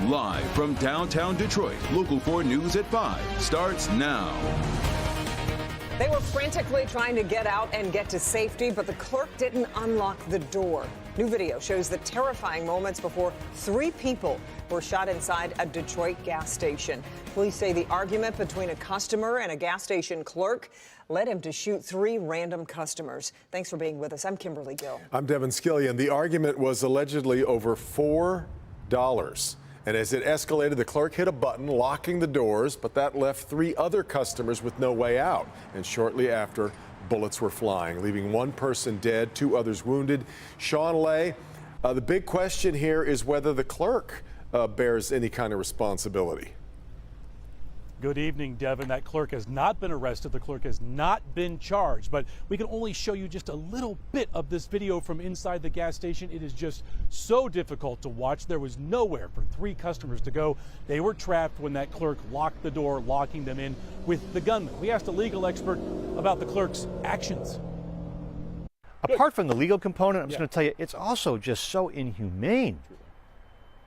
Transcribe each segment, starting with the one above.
Live from downtown Detroit, Local 4 News at 5 starts now. They were frantically trying to get out and get to safety, but the clerk didn't unlock the door. New video shows the terrifying moments before 3 people were shot inside a Detroit gas station. Police say the argument between a customer and a gas station clerk led him to shoot 3 random customers. Thanks for being with us. I'm Kimberly Gill. I'm Devin Skillian. The argument was allegedly over $4. And as it escalated, the clerk hit a button locking the doors, but that left 3 other customers with no way out. And shortly after, bullets were flying, leaving 1 person dead, 2 others wounded. Sean Lay, the big question here is whether the clerk bears any kind of responsibility. Good evening, Devin. That clerk has not been arrested. The clerk has not been charged, but we can only show you just a little bit of this video from inside the gas station. It is just so difficult to watch. There was nowhere for 3 customers to go. They were trapped when that clerk locked the door, locking them in with the gunman. We asked a legal expert about the clerk's actions. Apart from the legal component, I'm just going to tell you, it's also just so inhumane.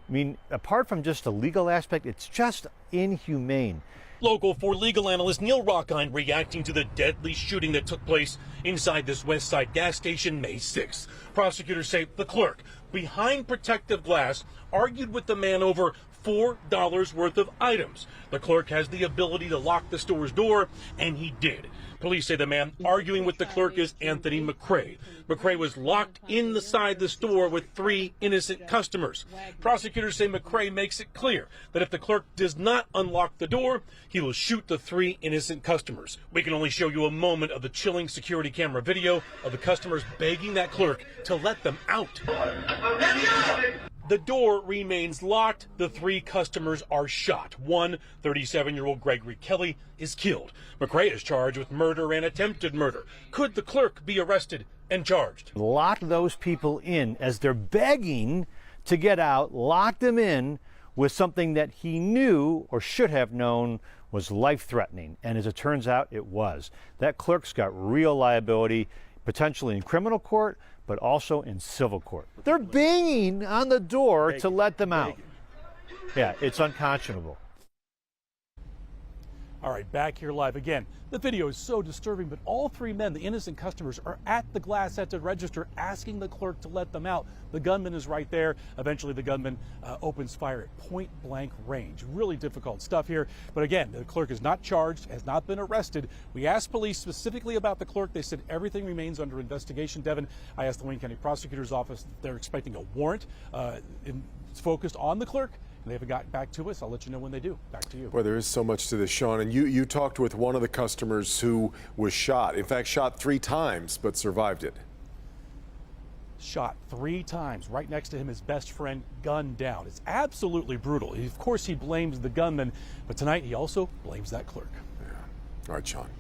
I mean, apart from just the legal aspect, it's just inhumane. Local 4 legal analyst Neil Rockine reacting to the deadly shooting that took place inside this West Side gas station May 6th. Prosecutors say the clerk, behind protective glass, argued with the man over $4 worth of items. The clerk has the ability to lock the store's door, and he did. Police say the man arguing with the clerk is Anthony McCrae. McCrae was locked inside the store with 3 innocent customers. Prosecutors say McCrae makes it clear that if the clerk does not unlock the door, he will shoot the 3 innocent customers. We can only show you a moment of the chilling security camera video of the customers begging that clerk to let them out. The door remains locked. The 3 customers are shot. One, 37-year-old Gregory Kelly, is killed. McCrae is charged with murder and attempted murder. Could the clerk be arrested and charged? Lock those people in as they're begging to get out, lock them in with something that he knew or should have known was life-threatening. And as it turns out, it was. That clerk's got real liability, potentially in criminal court, but also in civil court. They're banging on the door to let them out. Yeah, it's unconscionable. All right, back here live again. The video is so disturbing, but all 3 men, the innocent customers, are at the glass at the register asking the clerk to let them out. The gunman is right there. Eventually, the gunman opens fire at point-blank range. Really difficult stuff here. But again, the clerk is not charged, has not been arrested. We asked police specifically about the clerk. They said everything remains under investigation. Devin, I asked the Wayne County Prosecutor's Office. They're expecting a warrant focused on the clerk. They haven't gotten back to us. I'll let you know when they do. Back to you. Well, there is so much to this, Sean. And you talked with one of the customers who was shot. In fact, shot 3 times, but survived it. Shot 3 times. Right next to him, his best friend gunned down. It's absolutely brutal. Of course, he blames the gunman, but tonight he also blames that clerk. Yeah. All right, Sean.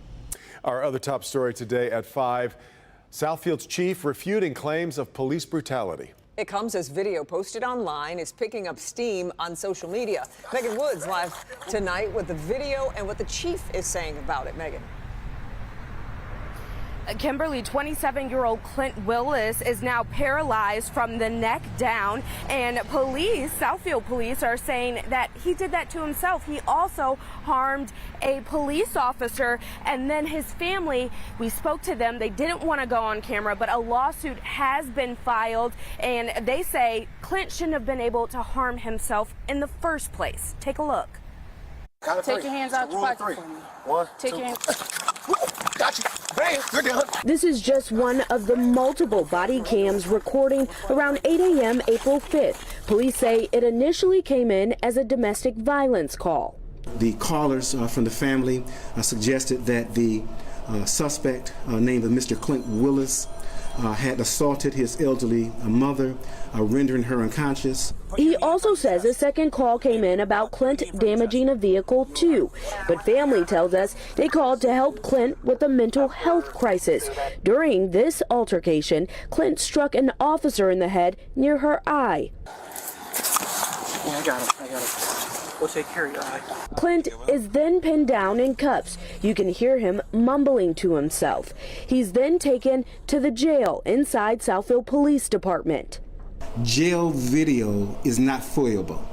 Our other top story today at 5. Southfield's chief refuting claims of police brutality. It comes as video posted online is picking up steam on social media. Megan Woods live tonight with the video and what the chief is saying about it. Megan. Kimberly, 27-year-old Clint Willis is now paralyzed from the neck down, and police, Southfield police, are saying that he did that to himself. He also harmed a police officer, and then his family, we spoke to them. They didn't want to go on camera, but a lawsuit has been filed, and they say Clint shouldn't have been able to harm himself in the first place. Take a look. Take your hands out your pocket for me. 1, 2. Take your hands. Got you. Bam, you're done. This is just one of the multiple body cams recording around 8 a.m. April 5th. Police say it initially came in as a domestic violence call. The callers from the family suggested that the suspect named Mr. Clint Willis had assaulted his elderly mother, rendering her unconscious. He also says a second call came in about Clint damaging a vehicle too. But family tells us they called to help Clint with a mental health crisis. During this altercation, Clint struck an officer in the head near her eye. Yeah, I got him. We'll take care of your eye. Clint is then pinned down in cuffs. You can hear him mumbling to himself. He's then taken to the jail inside Southfield Police Department. Jail video is not foyable.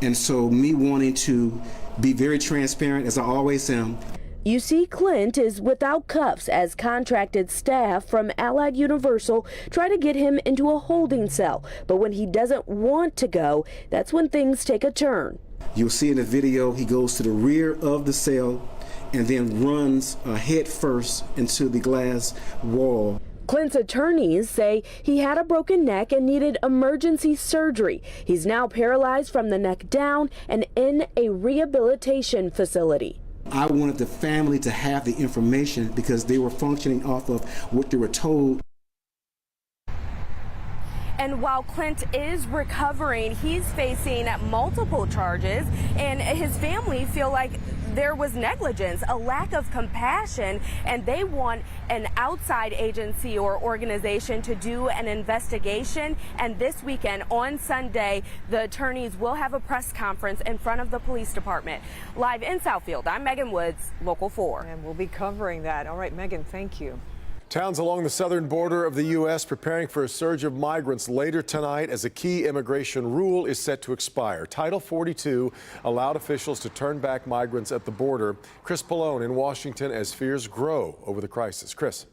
And so me wanting to be very transparent, as I always am. You see, Clint is without cuffs as contracted staff from Allied Universal try to get him into a holding cell. But when he doesn't want to go, that's when things take a turn. You'll see in the video, he goes to the rear of the cell and then runs head first into the glass wall. Clint's attorneys say he had a broken neck and needed emergency surgery. He's now paralyzed from the neck down and in a rehabilitation facility. I wanted the family to have the information because they were functioning off of what they were told. And while Clint is recovering, he's facing multiple charges, and his family feel like there was negligence, a lack of compassion, and they want an outside agency or organization to do an investigation. And this weekend, on Sunday, the attorneys will have a press conference in front of the police department. Live in Southfield, I'm Megan Woods, Local 4. And we'll be covering that. All right, Megan, thank you. Towns along the southern border of the U.S. preparing for a surge of migrants later tonight as a key immigration rule is set to expire. Title 42 allowed officials to turn back migrants at the border. Chris Pallone in Washington as fears grow over the crisis. Chris.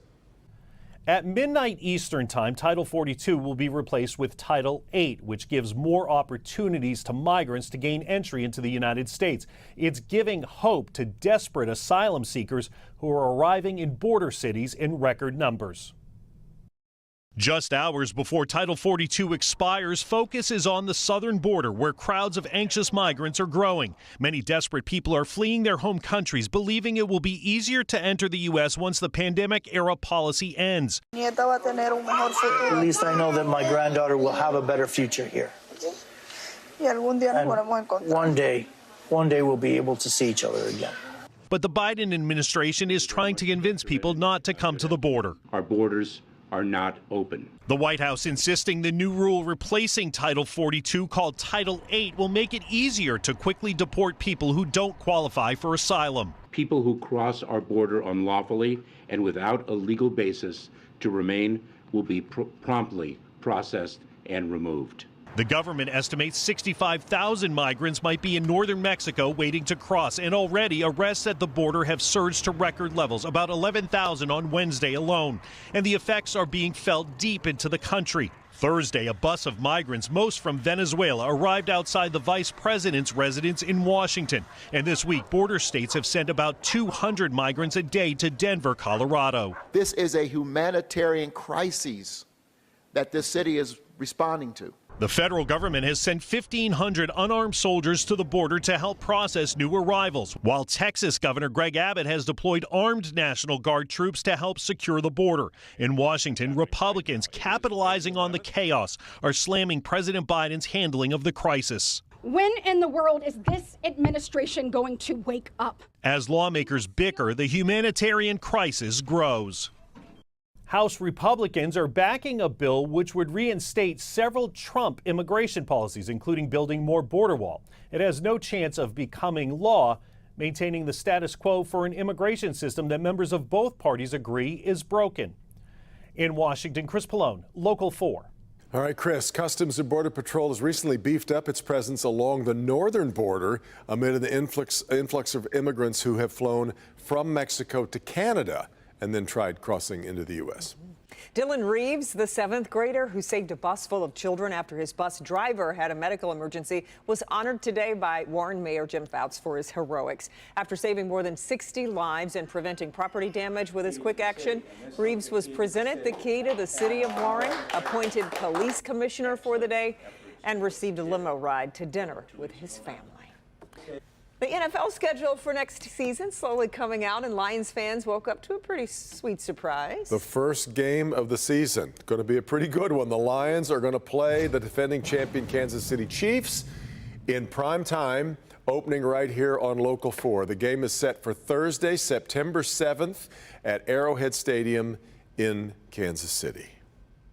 At midnight Eastern Time, Title 42 will be replaced with Title 8, which gives more opportunities to migrants to gain entry into the United States. It's giving hope to desperate asylum seekers who are arriving in border cities in record numbers. Just hours before Title 42 expires, focus is on the southern border where crowds of anxious migrants are growing. Many desperate people are fleeing their home countries, believing it will be easier to enter the U.S. once the pandemic-era policy ends. At least I know that my granddaughter will have a better future here. And one day we'll be able to see each other again. But the Biden administration is trying to convince people not to come to the border. Our borders are not open. The White House insisting the new rule replacing Title 42, called Title 8, will make it easier to quickly deport people who don't qualify for asylum. People who cross our border unlawfully and without a legal basis to remain will be promptly processed and removed. The government estimates 65,000 migrants might be in northern Mexico waiting to cross, and already arrests at the border have surged to record levels, about 11,000 on Wednesday alone. And the effects are being felt deep into the country. Thursday, a bus of migrants, most from Venezuela, arrived outside the vice president's residence in Washington. And this week, border states have sent about 200 migrants a day to Denver, Colorado. This is a humanitarian crisis that this city is responding to. The federal government has sent 1,500 unarmed soldiers to the border to help process new arrivals, while Texas Governor Greg Abbott has deployed armed National Guard troops to help secure the border. In Washington, Republicans, capitalizing on the chaos, are slamming President Biden's handling of the crisis. When in the world is this administration going to wake up? As lawmakers bicker, the humanitarian crisis grows. House Republicans are backing a bill which would reinstate several Trump immigration policies, including building more border wall. It has no chance of becoming law, maintaining the status quo for an immigration system that members of both parties agree is broken. In Washington, Chris Pallone, Local 4. All right, Chris, Customs and Border Patrol has recently beefed up its presence along the northern border amid the influx of immigrants who have flown from Mexico to Canada and then tried crossing into the U.S. Dylan Reeves, the 7th grader who saved a bus full of children after his bus driver had a medical emergency, was honored today by Warren Mayor Jim Fouts for his heroics. After saving more than 60 lives and preventing property damage with his quick action, Reeves was presented the key to the city of Warren, appointed police commissioner for the day, and received a limo ride to dinner with his family. The NFL schedule for next season slowly coming out, and Lions fans woke up to a pretty sweet surprise. The first game of the season. Going to be a pretty good one. The Lions are going to play the defending champion Kansas City Chiefs in prime time, opening right here on Local 4. The game is set for Thursday, September 7th at Arrowhead Stadium in Kansas City.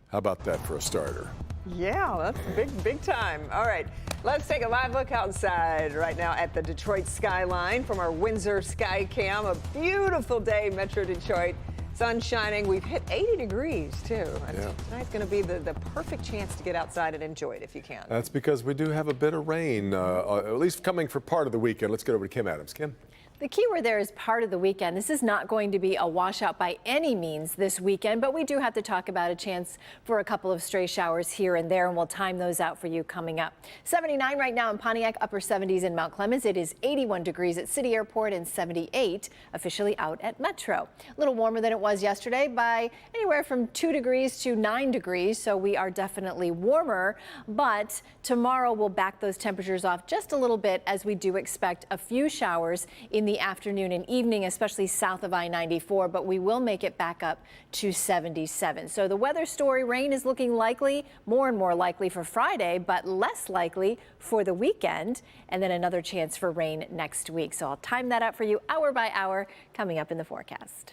How about that for a starter? Yeah, that's big time. All right, let's take a live look outside right now at the Detroit skyline from our Windsor Sky Cam. A beautiful day, Metro Detroit. Sun shining. We've hit 80 degrees, too. And Yeah. tonight's going to be the perfect chance to get outside and enjoy it if you can. That's because we do have a bit of rain, at least coming for part of the weekend. Let's get over to Kim Adams. Kim? The key word there is part of the weekend. This is not going to be a washout by any means this weekend, but we do have to talk about a chance for a couple of stray showers here and there, and we'll time those out for you coming up. 79 right now in Pontiac, upper 70s in Mount Clemens. It is 81 degrees at City Airport and 78 officially out at Metro. A little warmer than it was yesterday by anywhere from 2 degrees to 9 degrees, so we are definitely warmer, but tomorrow we'll back those temperatures off just a little bit as we do expect a few showers in the afternoon and evening, especially south of I-94, but we will make it back up to 77. So the weather story, rain is looking likely, more and more likely for Friday, but less likely for the weekend, and then another chance for rain next week. So I'll time that up for you hour by hour coming up in the forecast.